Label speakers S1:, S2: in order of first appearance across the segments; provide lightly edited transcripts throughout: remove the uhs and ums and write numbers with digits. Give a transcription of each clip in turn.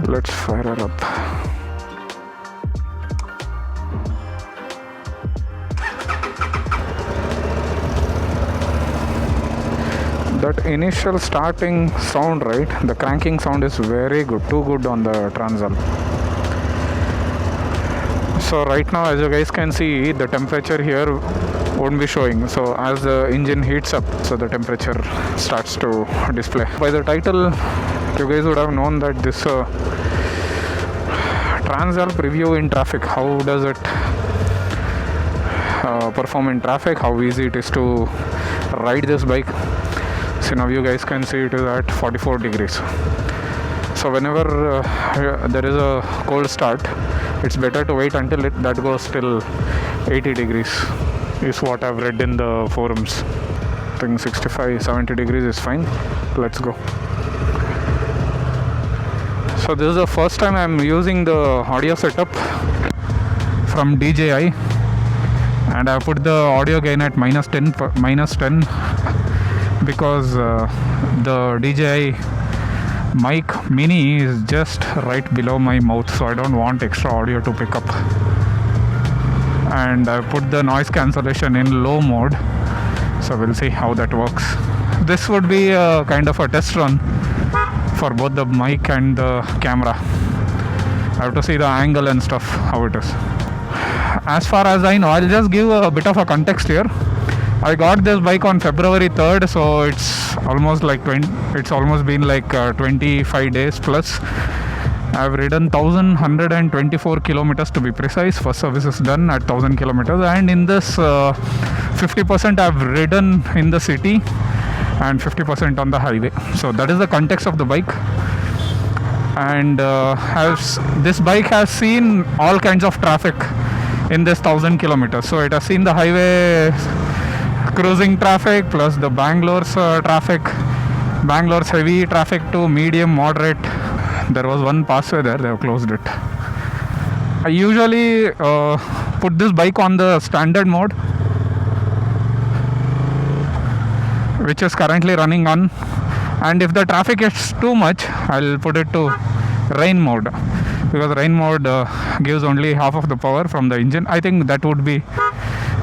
S1: Let's fire her up. That initial starting sound, right? The cranking sound is very good, too good on the Transalp. So right now, as you guys can see, the temperature here won't be showing. So as the engine heats up, so the temperature starts to display. By the title, you guys would have known that this Transalp review in traffic. How does it perform in traffic? How easy it is to ride this bike? So now you guys can see it is at 44 degrees. So whenever there is a cold start, it's better to wait until that goes till 80 degrees is what I've read in the forums. I think 65-70 degrees is fine. Let's go. So this is the first time I'm using the audio setup from DJI, and I put the audio gain at minus 10 because the DJI mic mini is just right below my mouth, so I don't want extra audio to pick up. And I put the noise cancellation in low mode, so we'll see how that works. This would be a kind of a test run for both the mic and the camera. I have to see the angle and stuff, how it is. As far as I know, I'll just give a bit of a context here. I got this bike on February 3rd, so it's almost been like 25 days plus. I've ridden 1,124 kilometers to be precise. First service is done at 1,000 kilometers, and in this 50% I've ridden in the city and 50% on the highway. So that is the context of the bike. And this bike has seen all kinds of traffic in this 1,000 kilometers. So it has seen the highway cruising traffic plus the Bangalore's traffic, Bangalore's heavy traffic to medium, moderate. There was one passway there, they have closed it. I usually put this bike on the standard mode, which is currently running on, and if the traffic is too much, I'll put it to rain mode, because rain mode gives only half of the power from the engine. I think that would be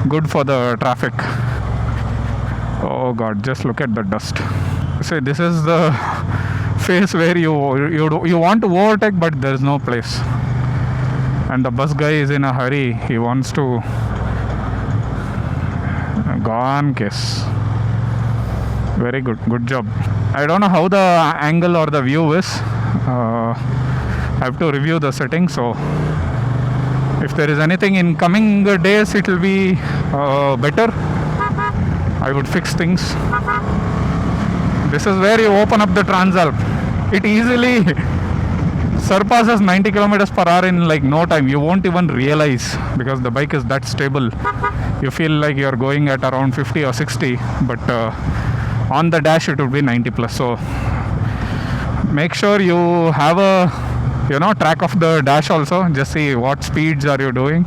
S1: good for the traffic. Oh god, just look at the dust. See, this is the phase where you want to overtake, but there is no place, and the bus guy is in a hurry. He wants to gone case. Very good job. I don't know how the angle or the view is. I have to review the settings, so if there is anything in coming days, it will be better. I would fix things. This is where you open up the Transalp. It easily surpasses 90 kilometers per hour in like no time. You won't even realize, because the bike is that stable. You feel like you're going at around 50 or 60, but on the dash it would be 90 plus. So make sure you have a track of the dash also. Just see what speeds are you doing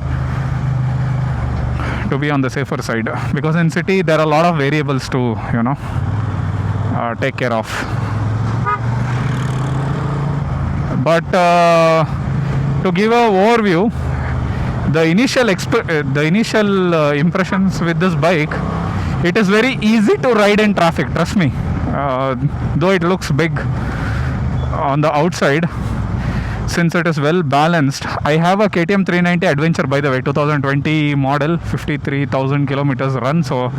S1: to be on the safer side, because in city there are a lot of variables to take care of. But to give a overview, the initial impressions with this bike, it is very easy to ride in traffic, trust me. Though it looks big on the outside, since it is well balanced. I have a KTM 390 Adventure, by the way, 2020 model, 53,000 kilometers run. So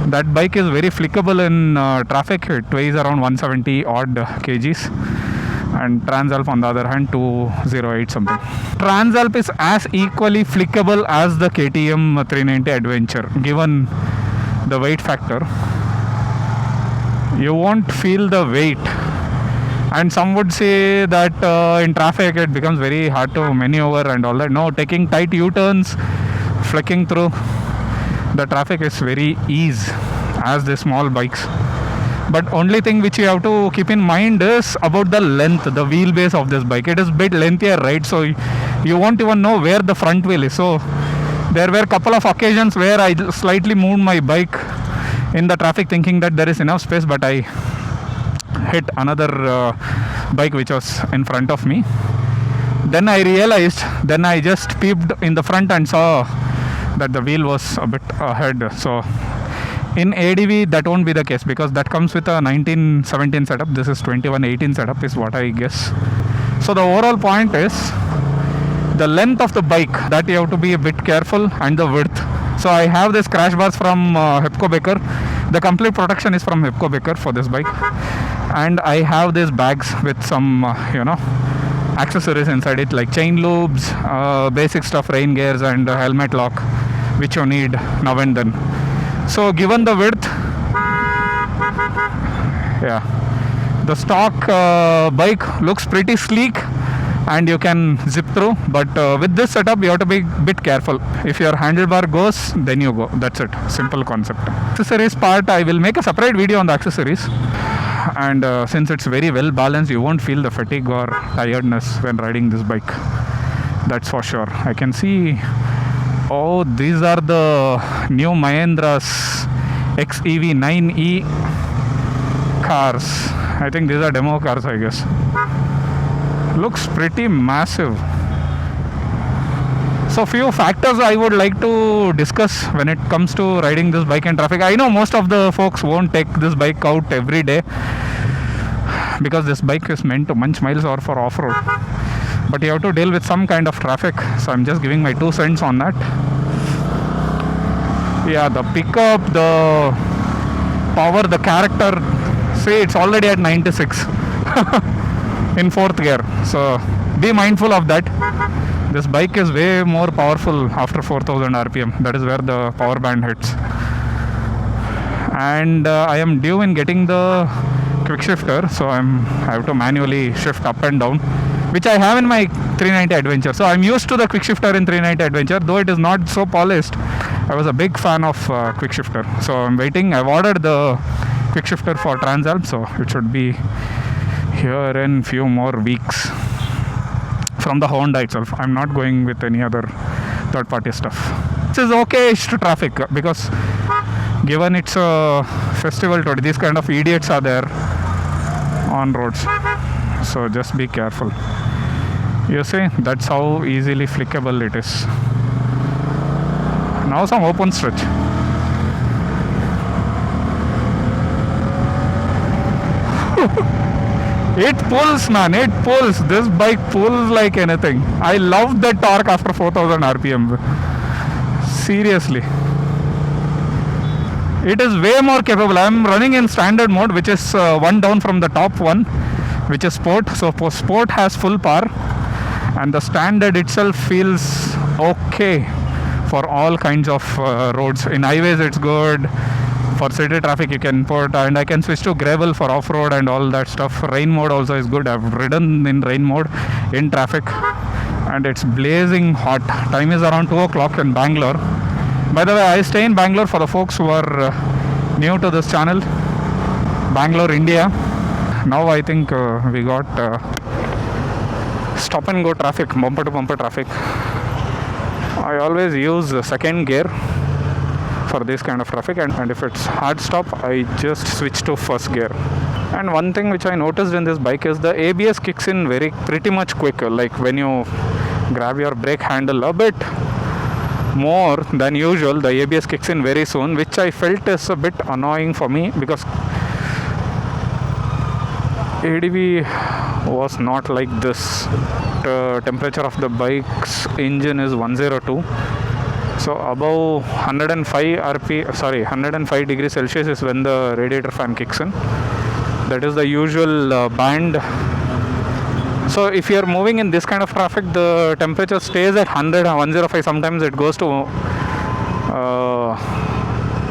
S1: that bike is very flickable in traffic. It weighs around 170 odd kgs. And Transalp, on the other hand, 208 something. Transalp is as equally flickable as the KTM 390 Adventure, given the weight factor. You won't feel the weight. And some would say that in traffic it becomes very hard to maneuver and all that. No, taking tight U-turns, flicking through the traffic is very easy as the small bikes. But only thing which you have to keep in mind is about the length, the wheelbase of this bike. It is a bit lengthier, right? So you won't even know where the front wheel is. So there were a couple of occasions where I slightly moved my bike in the traffic thinking that there is enough space, but I hit another bike which was in front of me. Then I realized, then I just peeped in the front and saw that the wheel was a bit ahead. So in ADV that won't be the case, because that comes with a 1917 setup. This is 2118 setup is what I guess. So the overall point is the length of the bike, that you have to be a bit careful, and the width. So I have this crash bars from Hepco Baker. The complete protection is from Hepco Baker for this bike, and I have these bags with some accessories inside it, like chain loops, basic stuff, rain gears, and helmet lock, which you need now and then. So given the width, yeah, the stock bike looks pretty sleek and you can zip through, but with this setup you have to be a bit careful. If your handlebar goes, then you go. That's it. Simple concept. Accessories part, I will make a separate video on the accessories, and since it's very well balanced, you won't feel the fatigue or tiredness when riding this bike. That's for sure. I can see, oh, these are the new Mahindra's XEV 9E cars. I think these are demo cars, I guess. Looks pretty massive. So few factors I would like to discuss when it comes to riding this bike in traffic. I know most of the folks won't take this bike out every day, because this bike is meant to munch miles or for off-road, but you have to deal with some kind of traffic. So I'm just giving my 2 cents on that. Yeah, the pickup, the power, the character, see, it's already at 96 in 4th gear. So be mindful of that. This bike is way more powerful after 4000 RPM. That is where the power band hits. And I am due in getting the quick shifter, so I have to manually shift up and down, which I have in my 390 Adventure. So I'm used to the quick shifter in 390 Adventure, though it is not so polished. I was a big fan of quick shifter, so I'm waiting. I've ordered the quick shifter for Transalp, so it should be here in few more weeks from the Honda itself. I'm not going with any other third party stuff. This is okay-ish to traffic, because given it's a festival today, these kind of idiots are there on roads, so just be careful. You see, that's how easily flickable it is. Now some open stretch. It pulls, man, it pulls. This bike pulls like anything. I love the torque after 4000 RPM. Seriously. It is way more capable. I am running in standard mode, which is one down from the top one, which is sport. So sport has full power, and the standard itself feels okay for all kinds of roads. In highways it's good. For city traffic you can put, and I can switch to gravel for off-road and all that stuff. Rain mode also is good. I've ridden in rain mode in traffic, and it's blazing hot. Time is around 2 o'clock in Bangalore. By the way, I stay in Bangalore for the folks who are new to this channel. Bangalore, India. Now I think we got stop and go traffic, bumper to bumper traffic. I always use second gear for this kind of traffic, and if it's hard stop, I just switch to first gear. And one thing which I noticed in this bike is the ABS kicks in pretty much quick. Like when you grab your brake handle a bit more than usual, the ABS kicks in very soon, which I felt is a bit annoying for me, because ADV was not like this. The temperature of the bike's engine is 102. So above 105 degrees Celsius is when the radiator fan kicks in. That is the usual band. So if you are moving in this kind of traffic, the temperature stays at 105. Sometimes it goes to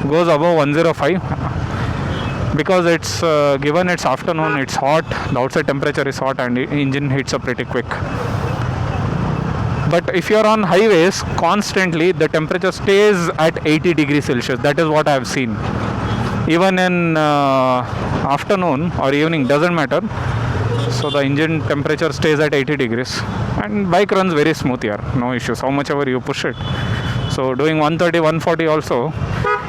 S1: goes above 105, because it's given it's afternoon, it's hot, the outside temperature is hot, and the engine heats up pretty quick. But if you are on highways constantly, the temperature stays at 80 degrees Celsius. That is what I have seen. Even in afternoon or evening, doesn't matter. So the engine temperature stays at 80 degrees. And bike runs very smooth here. No issues, how much ever you push it. So doing 130, 140 also,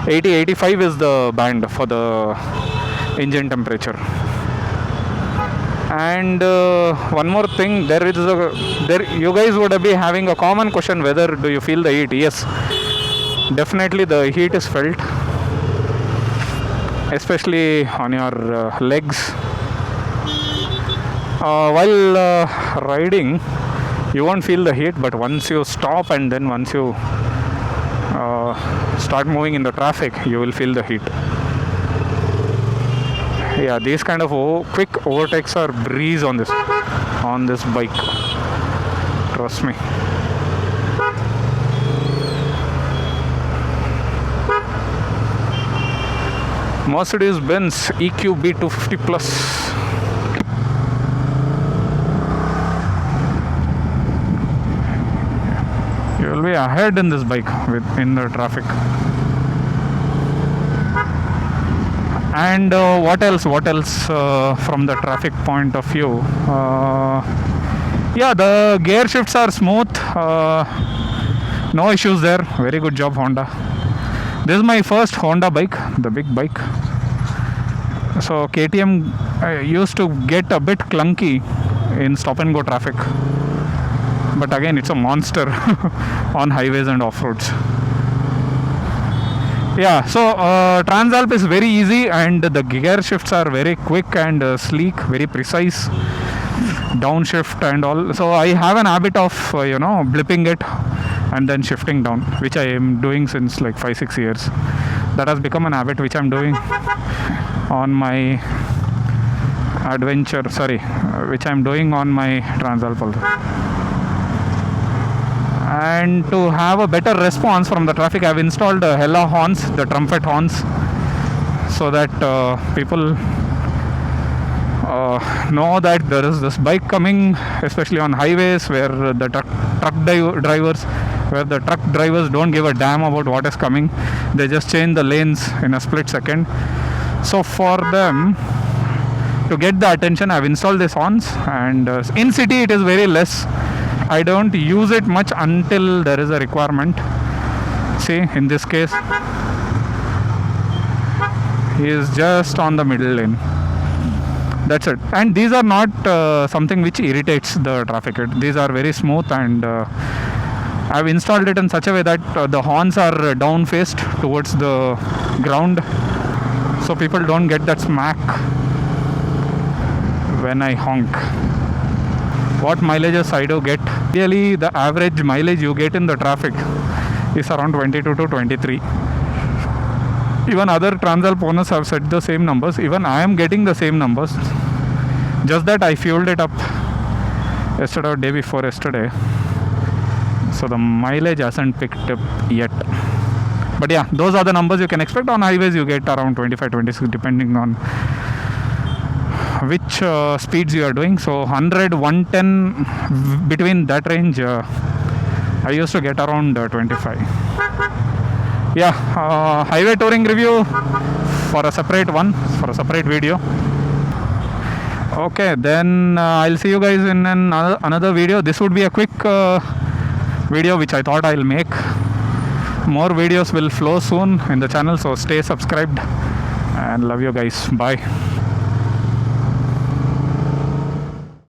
S1: 80, 85 is the band for the engine temperature. And one more thing, you guys would be having a common question, whether do you feel the heat? Yes, definitely the heat is felt, especially on your legs. While riding, you won't feel the heat, but once you stop and then once you start moving in the traffic, you will feel the heat. Yeah, these kind of quick overtakes are breeze on this bike. Trust me. Mercedes-Benz EQB 250 Plus. You will be ahead in this bike in the traffic. And what else from the traffic point of view? Yeah, the gear shifts are smooth. No issues there. Very good job, Honda. This is my first Honda bike, the big bike. So KTM used to get a bit clunky in stop and go traffic, but again it's a monster on highways and off-roads. Yeah, so Transalp is very easy, and the gear shifts are very quick and sleek, very precise, downshift and all. So I have an habit of blipping it and then shifting down, which I am doing since like 5-6 years. That has become an habit which I'm doing on my which I'm doing on my Transalp also. And to have a better response from the traffic, I've installed Hella horns, the trumpet horns, so that people know that there is this bike coming, especially on highways where the truck drivers don't give a damn about what is coming. They just change the lanes in a split second. So for them to get the attention, I've installed these horns, and in city it is very less. I don't use it much until there is a requirement. See, in this case, he is just on the middle lane. That's it. And these are not something which irritates the traffic. These are very smooth, and I've installed it in such a way that the horns are down faced towards the ground, so people don't get that smack when I honk. What mileages I do get? Really, the average mileage you get in the traffic is around 22 to 23. Even other Transalp owners have said the same numbers. Even I am getting the same numbers. Just that I fueled it up yesterday or day before yesterday, so the mileage hasn't picked up yet. But yeah, those are the numbers you can expect. On highways you get around 25-26 depending on which speeds you are doing. So 100-110, between that range I used to get around 25. Yeah, highway touring review for a separate video. Okay, then I'll see you guys in another video. This would be a quick video which I thought I'll make. More videos will flow soon in the channel, so stay subscribed, and love you guys. Bye.